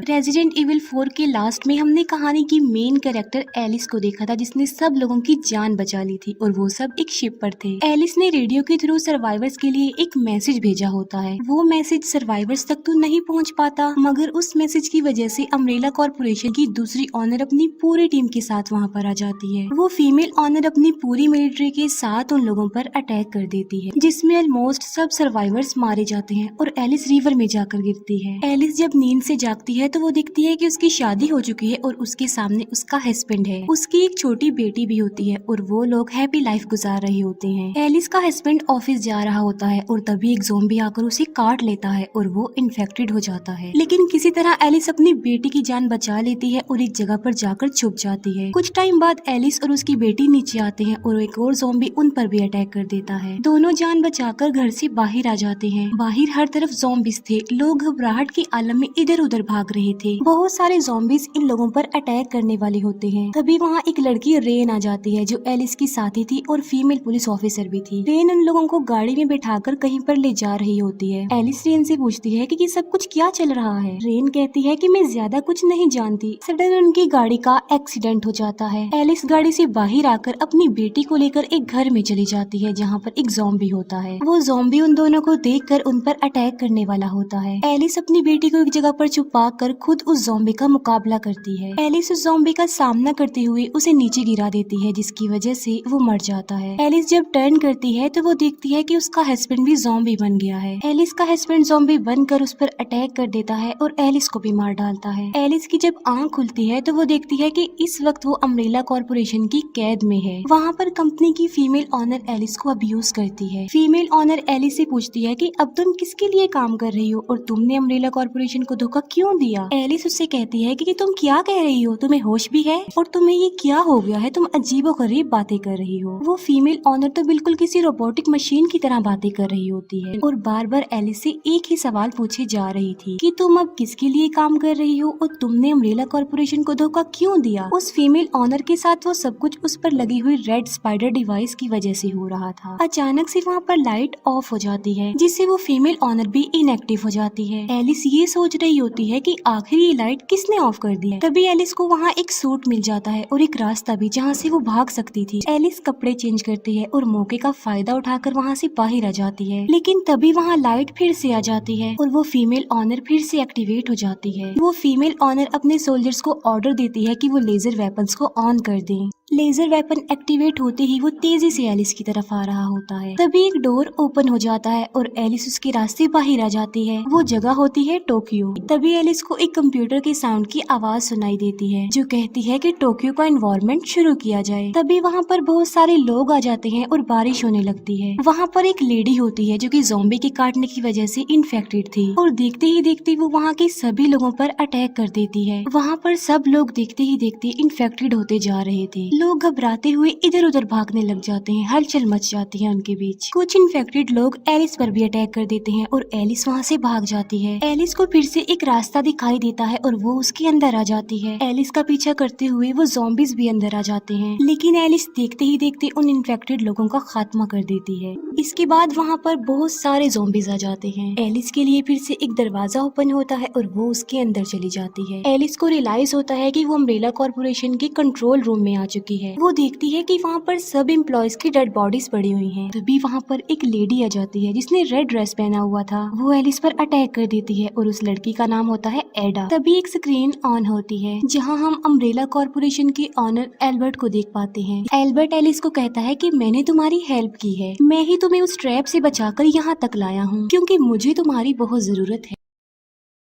Resident evil 4 के last में हमने कहानी की मेन कैरेक्टर एलिस को देखा था, जिसने सब लोगों की जान बचा ली थी और वो सब एक शिप पर थे। एलिस ने रेडियो के थ्रू सर्वाइवर्स के लिए एक मैसेज भेजा होता है। वो मैसेज सर्वाइवर्स तक तो नहीं पहुंच पाता, मगर उस मैसेज की वजह से अम्ब्रेला कॉर्पोरेशन की दूसरी ऑनर अपनी पूरी टीम के साथ वहाँ पर आ जाती है। वो फीमेल ऑनर अपनी पूरी मिलिट्री के साथ उन लोगों पर अटैक कर देती है, जिसमें ऑलमोस्ट सब सर्वाइवर्स मारे जाते हैं और एलिस रिवर में जाकर गिरती है। एलिस जब नींद से जागती है तो वो दिखती है कि उसकी शादी हो चुकी है और उसके सामने उसका हस्बैंड है। उसकी एक छोटी बेटी भी होती है और वो लोग हैप्पी लाइफ गुजार रहे होते हैं। एलिस का हस्बैंड ऑफिस जा रहा होता है और तभी एक ज़ॉम्बी आकर उसे काट लेता है और वो इन्फेक्टेड हो जाता है। लेकिन किसी तरह एलिस अपनी बेटी की जान बचा लेती है और एक जगह पर जाकर छुप जाती है। कुछ टाइम बाद एलिस और उसकी बेटी नीचे आते हैं और एक और ज़ॉम्बी उन पर भी अटैक कर देता है। दोनों जान बचाकर घर से बाहर आ जाते हैं। बाहर हर तरफ ज़ॉम्बीज थे। लोग घबराहट के आलम में इधर उधर भाग रहे थे। बहुत सारे ज़ॉम्बीज इन लोगों पर अटैक करने वाले होते हैं। तभी वहाँ एक लड़की रेन आ जाती है जो एलिस की साथी थी और फीमेल पुलिस ऑफिसर भी थी। रेन उन लोगों को गाड़ी में बैठाकर कहीं पर ले जा रही होती है। एलिस रेन से पूछती है कि ये सब कुछ क्या चल रहा है। रेन कहती है कि मैं ज्यादा कुछ नहीं जानती। सडन उनकी गाड़ी का एक्सीडेंट हो जाता है। एलिस गाड़ी से बाहर आकर अपनी बेटी को लेकर एक घर में चली जाती है जहाँ पर एक ज़ॉम्बी होता है। वो ज़ॉम्बी उन दोनों को देखकर उन पर अटैक करने वाला होता है। एलिस अपनी बेटी को एक जगह पर छुपा कर खुद उस ज़ॉम्बी का मुकाबला करती है। एलिस उस ज़ॉम्बी का सामना करते हुए उसे नीचे गिरा देती है, जिसकी वजह से वो मर जाता है। एलिस जब टर्न करती है तो वो देखती है कि उसका हस्बैंड भी ज़ॉम्बी बन गया है। एलिस का हस्बैंड ज़ॉम्बी बनकर उस पर अटैक कर देता है और एलिस को भी मार डालता है। एलिस की जब आंख खुलती है तो वो देखती है कि इस वक्त वो अम्ब्रेला कॉर्पोरेशन की कैद में है। वहाँ पर कंपनी की फीमेल ऑनर एलिस को अब्यूज करती है। फीमेल ऑनर एलिस से पूछती है कि अब तुम किसके लिए काम कर रही हो और तुमने अम्ब्रेला कॉर्पोरेशन को धोखा क्यों दिया। एलिस उससे कहती है कि तुम क्या कह रही हो, तुम्हें होश भी है और तुम्हें ये क्या हो गया है, तुम अजीबोगरीब बातें कर रही हो। वो फीमेल ऑनर तो बिल्कुल किसी रोबोटिक मशीन की तरह बातें कर रही होती है और बार बार एलिस से एक ही सवाल पूछे जा रही थी कि तुम अब किसके लिए काम कर रही हो और तुमने अम्ब्रेला कॉर्पोरेशन को धोखा क्यों दिया। उस फीमेल ऑनर के साथ वो सब कुछ उस पर लगी हुई रेड स्पाइडर डिवाइस की वजह से हो रहा था। अचानक से वहाँ पर लाइट ऑफ हो जाती है, जिससे वो फीमेल ऑनर भी इनएक्टिव हो जाती है। एलिस ये सोच रही होती है कि आखिर ये लाइट किसने ऑफ कर दी है। तभी एलिस को वहाँ एक सूट मिल जाता है और एक रास्ता भी जहाँ से वो भाग सकती थी। एलिस कपड़े चेंज करती है और मौके का फायदा उठाकर वहाँ से बाहर आ जाती है। लेकिन तभी वहाँ लाइट फिर से आ जाती है और वो फीमेल ऑनर फिर से एक्टिवेट हो जाती है। वो फीमेल ऑनर अपने सोल्जर्स को ऑर्डर देती है कि वो लेजर वेपन्स को ऑन कर दें। लेजर वेपन एक्टिवेट होते ही वो तेजी से एलिस की तरफ आ रहा होता है। तभी एक डोर ओपन हो जाता है और एलिस उसके रास्ते बाहर आ जाती है। वो जगह होती है टोक्यो। तभी एलिस को एक कंप्यूटर के साउंड की आवाज सुनाई देती है जो कहती है कि टोक्यो का एनवायरनमेंट शुरू किया जाए। तभी वहाँ पर बहुत सारे लोग आ जाते हैं और बारिश होने लगती है। वहाँ पर एक लेडी होती है जो कि ज़ॉम्बी के काटने की वजह से इन्फेक्टेड थी और देखते ही देखते वो वहाँ के सभी लोगों पर अटैक कर देती है। वहाँ पर सब लोग देखते ही देखते इन्फेक्टेड होते जा रहे थे। लोग घबराते हुए इधर उधर भागने लग जाते हैं। हलचल मच जाती है उनके बीच। कुछ इन्फेक्टेड लोग एलिस पर भी अटैक कर देते हैं और एलिस वहाँ से भाग जाती है। एलिस को फिर से एक रास्ता दिखाई देता है और वो उसके अंदर आ जाती है। एलिस का पीछा करते हुए वो ज़ॉम्बीज भी अंदर आ जाते हैं, लेकिन एलिस देखते ही देखते उन इन्फेक्टेड लोगों का खात्मा कर देती है। इसके बाद वहाँ पर बहुत सारे ज़ॉम्बीज आ जाते हैं। एलिस के लिए फिर से एक दरवाजा ओपन होता है और वो उसके अंदर चली जाती है। एलिस को रियलाइज होता है कि वो अम्ब्रेला कॉर्पोरेशन के कंट्रोल रूम में आ चुकी है। वो देखती है कि वहाँ पर सब एम्प्लॉयज की डेड बॉडीज पड़ी हुई हैं। तभी वहाँ पर एक लेडी आ जाती है जिसने रेड ड्रेस पहना हुआ था। वो एलिस पर अटैक कर देती है और उस लड़की का नाम होता है एडा। तभी एक स्क्रीन ऑन होती है जहाँ हम अम्ब्रेला कॉर्पोरेशन के ऑनर एल्बर्ट को देख पाते हैं। एल्बर्ट एलिस को कहता है कि मैंने तुम्हारी हेल्प की है, मैं ही तुम्हें उस ट्रैप से बचाकर यहाँ तक लाया हूँ क्योंकि मुझे तुम्हारी बहुत जरूरत है।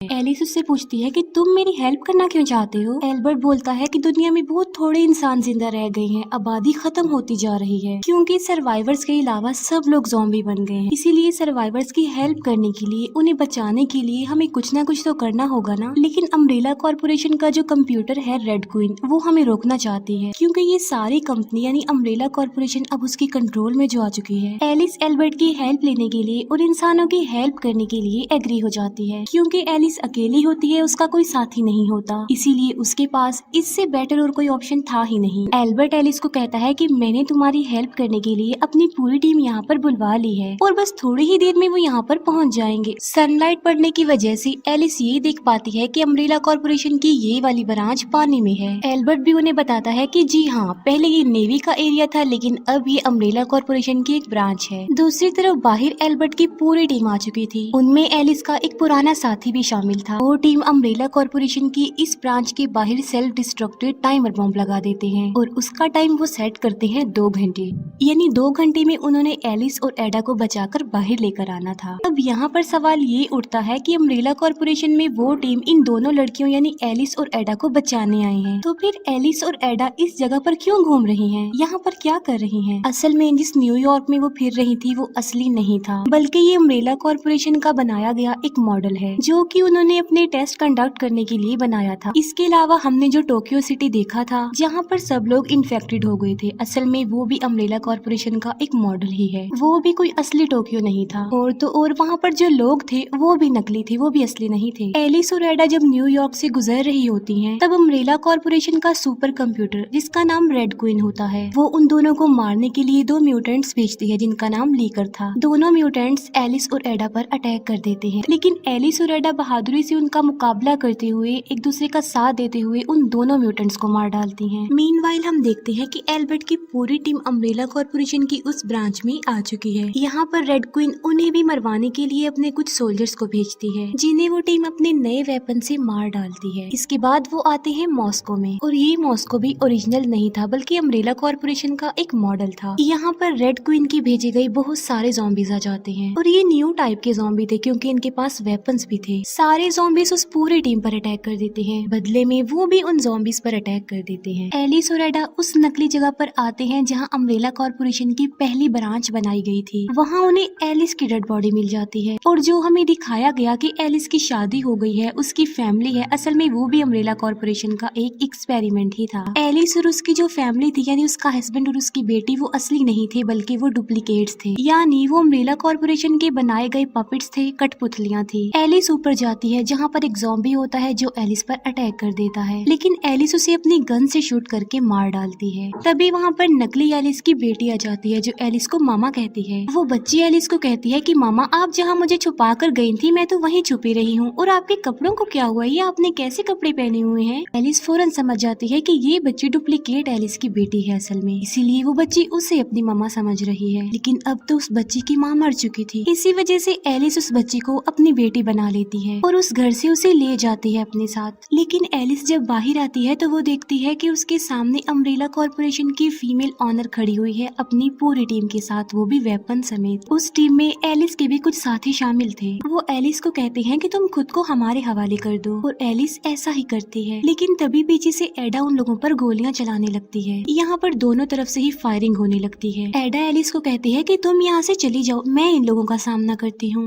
एलिस उससे पूछती है कि तुम मेरी हेल्प करना क्यों चाहते हो। एल्बर्ट बोलता है कि दुनिया में बहुत थोड़े इंसान जिंदा रह गए हैं, आबादी खत्म होती जा रही है क्योंकि सर्वाइवर्स के अलावा सब लोग ज़ॉम्बी बन गए हैं। इसीलिए सर्वाइवर्स की हेल्प करने के लिए, उन्हें बचाने के लिए हमें कुछ ना कुछ तो करना होगा ना। लेकिन अम्ब्रेला कॉर्पोरेशन का जो कंप्यूटर है रेड क्वीन, वो हमें रोकना चाहती है क्योंकि ये सारी कंपनी यानी अम्ब्रेला कॉर्पोरेशन अब उसके कंट्रोल में जो आ चुकी है। एलिस एल्बर्ट की हेल्प लेने के लिए और इंसानों की हेल्प करने के लिए एग्री हो जाती है क्योंकि एलिस एलिस अकेली होती है, उसका कोई साथी नहीं होता, इसीलिए उसके पास इससे बेटर और कोई ऑप्शन था ही नहीं। एल्बर्ट एलिस को कहता है कि मैंने तुम्हारी हेल्प करने के लिए अपनी पूरी टीम यहाँ पर बुलवा ली है और बस थोड़ी ही देर में वो यहाँ पर पहुँच जाएंगे। सनलाइट पड़ने की वजह से एलिस ये देख पाती है कि अम्ब्रेला कॉर्पोरेशन की ये वाली ब्रांच पानी में है। एल्बर्ट भी उन्हें बताता है कि जी हाँ, पहले ये नेवी का एरिया था, लेकिन अब ये अम्ब्रेला कॉर्पोरेशन की एक ब्रांच है। दूसरी तरफ बाहर एल्बर्ट की पूरी टीम आ चुकी थी, उनमें एलिस का एक पुराना साथी भी शामिल था। वो टीम अम्ब्रेला कॉर्पोरेशन की इस ब्रांच के बाहर सेल्फ डिस्ट्रक्टेड टाइमर बॉम्ब लगा देते हैं और उसका टाइम वो सेट करते हैं 2 घंटे, यानी 2 घंटे में उन्होंने एलिस और एडा को बचाकर बाहर लेकर आना था। अब यहाँ पर सवाल ये उठता है कि अम्ब्रेला कॉर्पोरेशन में वो टीम इन दोनों लड़कियों यानी एलिस और एडा को बचाने आए हैं, तो फिर एलिस और एडा इस जगह पर क्यों घूम रही हैं? यहाँ पर क्या कर रही हैं? असल में जिस न्यूयॉर्क में वो फिर रही थी वो असली नहीं था, बल्कि ये अम्ब्रेला कॉर्पोरेशन का बनाया गया एक मॉडल है जो कि उन्होंने अपने टेस्ट कंडक्ट करने के लिए बनाया था। इसके अलावा हमने जो टोक्यो सिटी देखा था जहाँ पर सब लोग इन्फेक्टेड हो गए थे, असल में वो भी अम्ब्रेला कॉर्पोरेशन का एक मॉडल ही है, वो भी कोई असली टोक्यो नहीं था। और तो और वहाँ पर जो लोग थे वो भी नकली थे, वो भी असली नहीं थे। एलिस और एडा जब न्यूयॉर्क से गुजर रही होती हैं, तब अम्ब्रेला कॉर्पोरेशन का सुपर कंप्यूटर जिसका नाम रेड क्वीन होता है, वो उन दोनों को मारने के लिए 2 म्यूटेंट्स भेजती है जिनका नाम लीकर था। दोनों म्यूटेंट्स एलिस और एडा पर अटैक कर देते हैं, लेकिन एलिस और एडा बहादुरी से उनका मुकाबला करते हुए एक दूसरे का साथ देते हुए उन दोनों म्यूटेंट्स को मार डालती हैं। मीनवाइल हम देखते हैं कि एल्बर्ट की पूरी टीम अम्ब्रेला कॉर्पोरेशन की उस ब्रांच में आ चुकी है। यहाँ पर रेड क्वीन उन्हें भी मरवाने के लिए अपने कुछ सोल्जर्स को भेजती है, जिन्हें वो टीम अपने नए वेपन से मार डालती है। इसके बाद वो आते हैं मॉस्को में, और ये मॉस्को भी ओरिजिनल नहीं था बल्कि अम्ब्रेला कॉर्पोरेशन का एक मॉडल था। यहाँ पर रेड क्वीन की भेजे गए बहुत सारे ज़ॉम्बीज आ जाते हैं, और ये न्यू टाइप के ज़ॉम्बी थे क्योंकि इनके पास वेपन्स भी थे। सारे ज़ॉम्बीज उस पूरी टीम पर अटैक कर देते हैं, बदले में वो भी उन ज़ॉम्बीज पर अटैक कर देते हैं। एलिस और एडा उस नकली जगह पर आते हैं जहाँ अम्ब्रेला कॉर्पोरेशन की पहली ब्रांच बनाई गई थी। वहाँ उन्हें एलिस की डेड बॉडी मिल जाती है, और जो हमें दिखाया गया कि एलिस की शादी हो गई है, उसकी फैमिली है, असल में वो भी अम्ब्रेला कॉर्पोरेशन का एक एक्सपेरिमेंट ही था। एलिस और उसकी जो फैमिली थी यानी उसका हस्बैंड और उसकी बेटी वो असली नहीं थे बल्कि वो डुप्लीकेट्स थे, यानी वो अम्ब्रेला कॉर्पोरेशन के बनाए गए पपेट्स थे, कठपुतलियां थी। एलिस ऊपर जाती है जहाँ पर एक ज़ॉम्बी होता है जो एलिस पर अटैक कर देता है, लेकिन एलिस उसे अपनी गन से शूट करके मार डालती है। तभी वहाँ पर नकली एलिस की बेटी आ जाती है जो एलिस को मामा कहती है। वो बच्ची एलिस को कहती है कि मामा, आप जहाँ मुझे छुपा कर गई थी मैं तो वहीं छुपी रही हूँ, और आपके कपड़ों को क्या हुआ, ये आपने कैसे कपड़े पहने हुए हैं? एलिस फौरन समझ जाती है कि ये बच्ची डुप्लीकेट एलिस की बेटी है असल में, इसीलिए वो बच्ची उसे अपनी मामा समझ रही है। लेकिन अब तो उस बच्ची की माँ मर चुकी थी, इसी वजह से एलिस उस बच्ची को अपनी बेटी बना लेती है और उस घर से उसे ले जाती है अपने साथ। लेकिन एलिस जब बाहर आती है तो वो देखती है कि उसके सामने अम्ब्रेला कॉर्पोरेशन की फीमेल ऑनर खड़ी हुई है अपनी पूरी टीम के साथ, वो भी वेपन समेत। उस टीम में एलिस के भी कुछ साथी शामिल थे। वो एलिस को कहते हैं कि तुम खुद को हमारे हवाले कर दो, और एलिस ऐसा ही करती है। लेकिन तभी पीछे से एडा उन लोगों पर गोलियां चलाने लगती है। यहाँ पर दोनों तरफ से ही फायरिंग होने लगती है। एडा एलिस को कहती है कि तुम यहाँ से चली जाओ, मैं इन लोगों का सामना करती हूँ।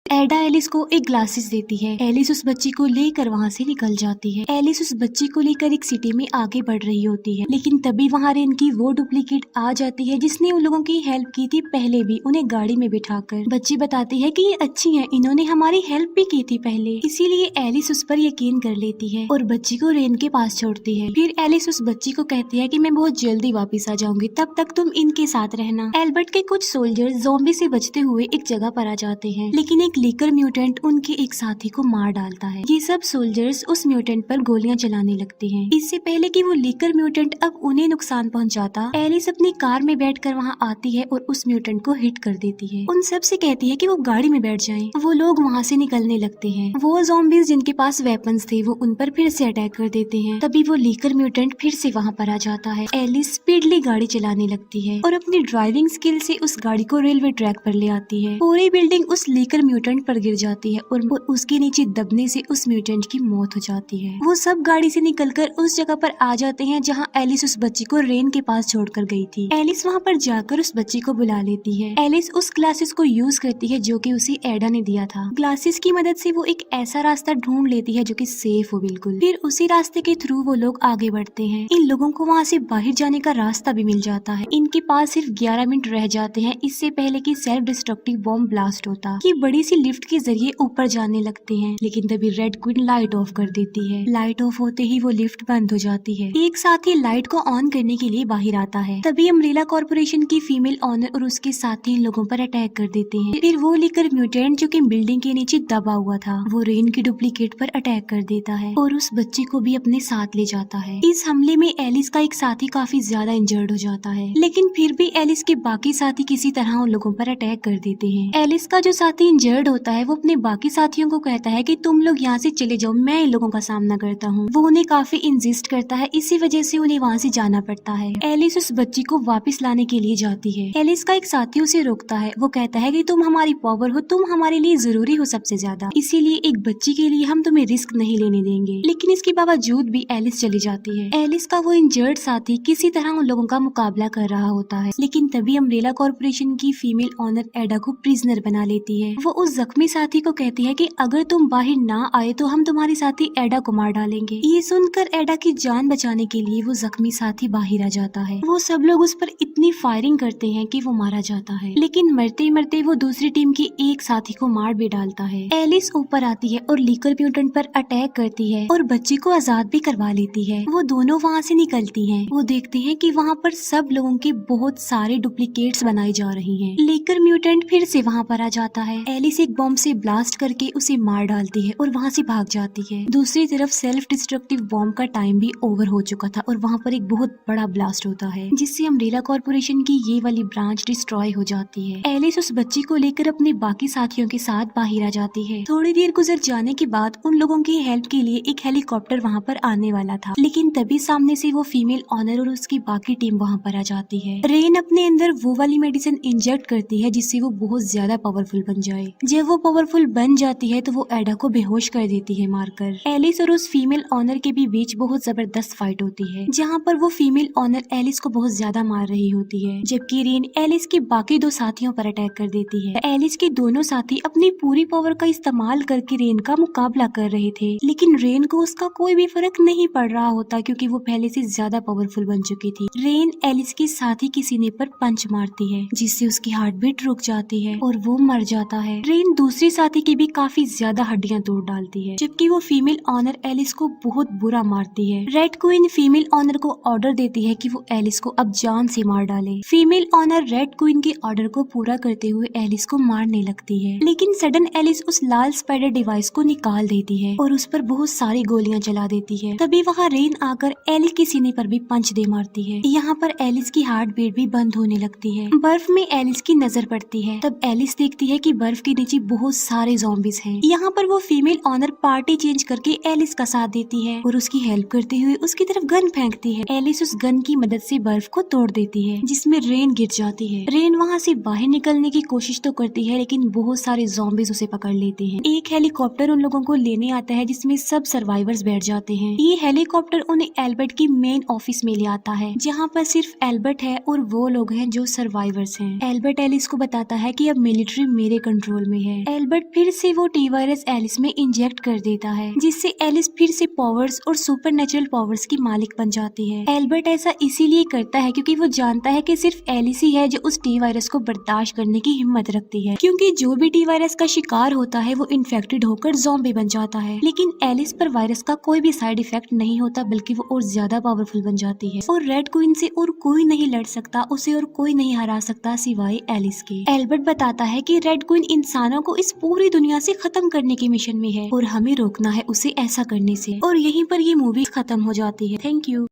एडा एलिस को एक ग्लासेस देती है। एलिस उस बच्ची को लेकर वहाँ से निकल जाती है। एलिस उस बच्ची को लेकर एक सिटी में आगे बढ़ रही होती है, लेकिन तभी वहाँ रेन की वो डुप्लीकेट आ जाती है जिसने उन लोगों की हेल्प की थी पहले भी, उन्हें गाड़ी में बिठाकर। बच्ची बताती है कि ये अच्छी है, इन्होंने हमारी हेल्प भी की थी पहले, इसीलिए एलिस उस पर यकीन कर लेती है और बच्ची को रेन के पास छोड़ती है। फिर एलिस उस बच्ची को कहती है कि मैं बहुत जल्दी वापिस आ जाऊंगी, तब तक तुम इनके साथ रहना। एल्बर्ट के कुछ सोल्जर ज़ॉम्बी से बचते हुए एक जगह पर आ जाते हैं, लेकिन एक लीकर म्यूटेंट उनके एक साथी को मार डालता है। ये सब सोल्जर्स उस म्यूटेंट पर गोलियां चलाने लगते हैं। इससे पहले कि वो लीकर म्यूटेंट अब उन्हें नुकसान पहुंचाता, एलिस अपनी कार में बैठकर वहां आती है और उस म्यूटेंट को हिट कर देती है। उन सब से कहती है कि वो गाड़ी में बैठ जाएं। वो लोग वहां से निकलने लगते हैं। वो ज़ॉम्बीज जिनके पास वेपन्स थे वो उन पर फिर से अटैक कर देते हैं। तभी वो लीकर म्यूटेंट फिर से वहाँ पर आ जाता है। एलिस स्पीडली गाड़ी चलाने लगती है और अपनी ड्राइविंग स्किल से उस गाड़ी को रेलवे ट्रैक पर ले आती है। पूरी बिल्डिंग उस लीकर म्यूटेंट पर गिर जाती है और उसके नीचे दबने से उस म्यूटेंट की मौत हो जाती है। वो सब गाड़ी से निकलकर उस जगह पर आ जाते हैं जहां एलिस उस बच्ची को रेन के पास छोड़कर गई थी। एलिस वहां पर जाकर उस बच्ची को बुला लेती है। एलिस उस ग्लासेस को यूज करती है जो कि उसे एडा ने दिया था। ग्लासेस की मदद से वो एक ऐसा रास्ता ढूंढ लेती है जो कि सेफ हो बिल्कुल। फिर उसी रास्ते के थ्रू वो लोग आगे बढ़ते हैं। इन लोगों को वहाँ से बाहर जाने का रास्ता भी मिल जाता है। इनके पास सिर्फ 11 मिनट रह जाते हैं इससे पहले कि सेल्फ डिस्ट्रक्टिव बॉम्ब ब्लास्ट होता। ये बड़ी सी लिफ्ट के जरिए ऊपर जाने लगते हैं, लेकिन तभी रेड क्वीन लाइट ऑफ कर देती है। लाइट ऑफ होते ही वो लिफ्ट बंद हो जाती है। एक साथी लाइट को ऑन करने के लिए बाहर आता है। तभी अम्ब्रेला कॉर्पोरेशन की फीमेल ऑनर और उसके साथी इन लोगों पर अटैक कर देते हैं। फिर वो लेकर म्यूटेंट जो कि बिल्डिंग के नीचे दबा हुआ था, वो रेन की डुप्लीकेट पर अटैक कर देता है और उस बच्ची को भी अपने साथ ले जाता है। इस हमले में एलिस का एक साथी काफी ज्यादा इंजर्ड हो जाता है, लेकिन फिर भी एलिस के बाकी साथी किसी तरह उन लोगों पर अटैक कर देते हैं। एलिस का जो साथी इंजर्ड होता है वो अपने बाकी साथियों को कहता है कि तुम लोग यहाँ से चले जाओ, मैं इन लोगों का सामना करता हूँ। वो उन्हें काफी इंसिस्ट करता है, इसी वजह से उन्हें वहाँ से जाना पड़ता है। एलिस उस बच्ची को वापस लाने के लिए जाती है। एलिस का एक साथी उसे रोकता है। वो कहता है कि तुम हमारी पावर हो, तुम हमारे लिए जरूरी हो सबसे ज्यादा, इसीलिए एक बच्ची के लिए हम तुम्हें रिस्क नहीं लेने देंगे। लेकिन इसके बावजूद भी एलिस चली जाती है। एलिस का वो इंजर्ड साथी किसी तरह उन लोगों का मुकाबला कर रहा होता है, लेकिन तभी अम्ब्रेला कॉर्पोरेशन की फीमेल ऑनर एडा को प्रिजनर बना लेती है। वो उस जख्मी साथी को कहती है कि अगर तुम बाहर ना आए तो हम तुम्हारे साथी एडा को मार डालेंगे। ये सुनकर एडा की जान बचाने के लिए वो जख्मी साथी बाहर आ जाता है। वो सब लोग उस पर इतनी फायरिंग करते हैं कि वो मारा जाता है, लेकिन मरते मरते वो दूसरी टीम की एक साथी को मार भी डालता है। एलिस ऊपर आती है और लीकर म्यूटेंट पर अटैक करती है और बच्ची को आजाद भी करवा लेती है। वो दोनों वहाँ से निकलती हैं। वो देखते हैं कि वहाँ पर सब लोगों के बहुत सारे डुप्लीकेट्स बनाई जा रही हैं। लीकर म्यूटेंट फिर से वहाँ पर आ जाता है। एलिस एक बॉम्ब से ब्लास्ट करके उसे मार डालती है और वहाँ से भाग जाती है। दूसरी तरफ सेल्फ डिस्ट्रक्टिव बॉम्ब का टाइम भी ओवर हो चुका था और वहाँ पर एक बहुत बड़ा ब्लास्ट होता है, जिससे अम्ब्रेला कॉर्पोरेशन की ये वाली ब्रांच डिस्ट्रॉय हो जाती है। एलिस उस बच्ची को लेकर अपने बाकी साथियों के साथ बाहर आ जाती है। थोड़ी देर गुजर जाने के बाद उन लोगों की हेल्प के लिए एक हेलीकॉप्टर वहाँ पर आने वाला था, लेकिन तभी सामने से वो फीमेल ऑनर और उसकी बाकी टीम वहाँ पर आ जाती है। रेन अपने अंदर वो वाली मेडिसिन इंजेक्ट करती है जिससे वो बहुत ज्यादा पावरफुल बन जाए। जब वो पावरफुल बन जाती है तो वो एडा को बेहोश कर देती है मारकर। एलिस और उस फीमेल ऑनर के भी बीच बहुत जबरदस्त फाइट होती है, जहाँ पर वो फीमेल ऑनर एलिस को बहुत ज्यादा मार रही होती है, जबकि रेन एलिस के बाकी दो साथियों पर अटैक कर देती है। एलिस के दोनों साथी अपनी पूरी पावर का इस्तेमाल करके रेन का मुकाबला कर रहे थे, लेकिन रेन को उसका कोई भी फर्क नहीं पड़ रहा होता क्योंकि वो पहले से ज्यादा पावरफुल बन चुकी थी। रेन एलिस के साथी के सीने पर पंच मारती है, जिससे उसकी हार्ट बीट रुक जाती है और वो मर जाता है। रेन दूसरी साथी की भी काफी ज्यादा हड्डियां तोड़ डालती है, जबकि वो फीमेल ऑनर एलिस को बहुत बुरा मारती है। रेड क्वीन फीमेल ऑनर को ऑर्डर देती है कि वो एलिस को अब जान से मार डाले। फीमेल ऑनर रेड क्वीन के ऑर्डर को पूरा करते हुए एलिस को मारने लगती है, लेकिन सडन एलिस उस लाल स्पाइडर डिवाइस को निकाल देती है और उस पर बहुत सारी गोलियां चला देती है। तभी वहाँ रेन आकर एलिस के सीने पर भी पंच दे मारती है। यहाँ पर एलिस की हार्ट बीट भी बंद होने लगती है। बर्फ में एलिस की नजर पड़ती है, तब एलिस देखती है कि बर्फ के नीचे बहुत सारे ज़ॉम्बीज हैं। यहाँ पर वो फीमेल ऑनर पार्टी चेंज करके एलिस का साथ देती है और उसकी हेल्प करते हुए उसकी तरफ गन फेंकती है। एलिस उस गन की मदद से बर्फ को तोड़ देती है, जिसमें रेन गिर जाती है। रेन वहाँ से बाहर निकलने की कोशिश तो करती है, लेकिन बहुत सारे ज़ॉम्बीज उसे पकड़ लेते हैं। एक हेलीकॉप्टर उन लोगों को लेने आता है, जिसमें सब सर्वाइवर्स बैठ जाते हैं। ये हेलीकॉप्टर उन्हें एल्बर्ट की मेन ऑफिस में ले आता है, जहाँ पर सिर्फ एल्बर्ट है और वो लोग हैं जो सर्वाइवर्स हैं। एल्बर्ट एलिस को बताता है कि अब मिलिट्री मेरे कंट्रोल में है। एल्बर्ट फिर से वो टी वायरस एलिस में इंजेक्ट कर देता है, जिससे एलिस फिर से पावर्स और सुपरनेचुरल पावर्स की मालिक बन जाती है। एल्बर्ट ऐसा इसीलिए करता है क्योंकि वो जानता है कि सिर्फ एलिस ही है जो उस टी वायरस को बर्दाश्त करने की हिम्मत रखती है, क्योंकि जो भी टी वायरस का शिकार होता है वो इन्फेक्टेड होकर ज़ॉम्बी बन जाता है। लेकिन एलिस पर वायरस का कोई भी साइड इफेक्ट नहीं होता, बल्कि वो और ज्यादा पावरफुल बन जाती है और रेड क्वीन से और कोई नहीं लड़ सकता, उसे और कोई नहीं हरा सकता सिवाय एलिस के। एल्बर्ट बताता है कि रेड क्वीन इंसानों को इस पूरी दुनिया से खत्म करने के मिशन में है और हमें रोकना है उसे ऐसा करने से। और यहीं पर ये मूवी खत्म हो जाती है। Thank you.